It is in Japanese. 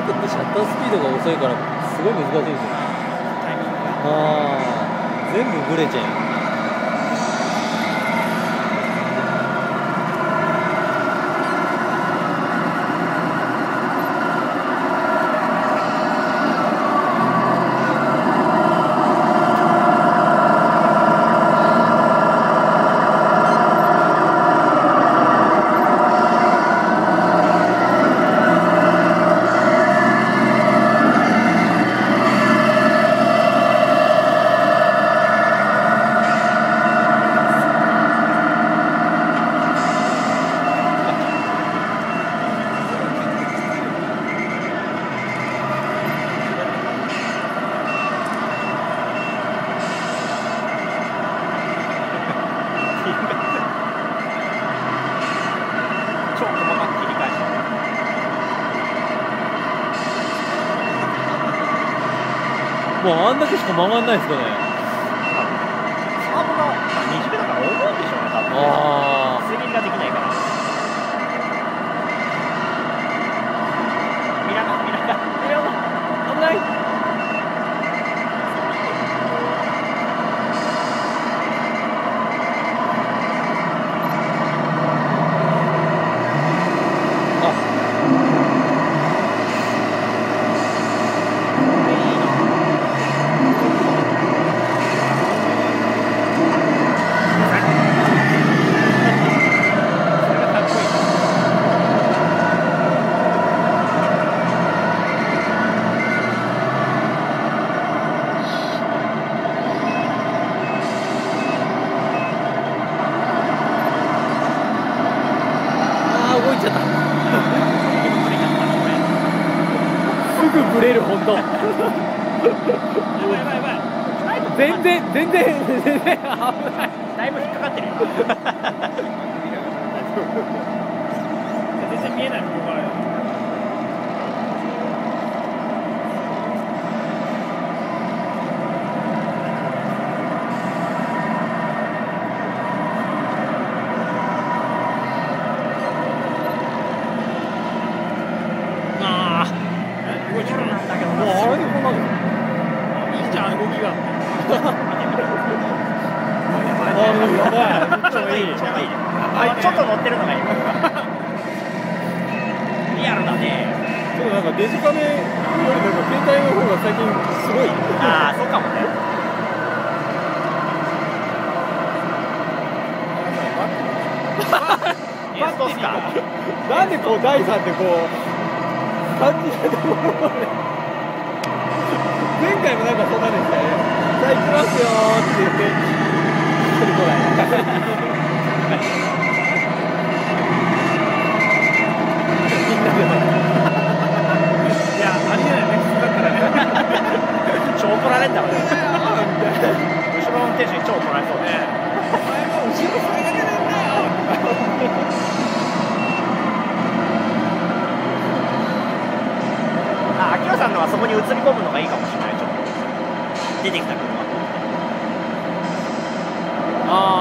クってシャッタースピードが遅いからすごい難しいですよね。タイミングが全部ブレちゃう。もうあんだけしか曲がんないですかね。サーブが20だから重いんでしょうね、多分。水切りができないから。ミラガ危ない。動いちゃった。すぐブレる、本当。全然危ない。だいぶ引っかかってるよ。全然見えない、ここから。ちょっと乗ってるのがいい。リアルだね。ちょっとなんかデジカメよりなんか携帯の方が最近すごい。ああ、そうかもね。バットスか。なんでこう第三ってこう感じないところまで。前回もなんかそんなんでしたね。さあ行きますよーって言って一人来ない。いや、ありえないね、普通だったらね。超怒られんだろうね。後ろの運転手に超怒られそうね。お前も後ろ下げてるんだよ。あ、秋葉さんのはそこに映り込むのがいいかもしれない。ちょっと出てきた車。ああ。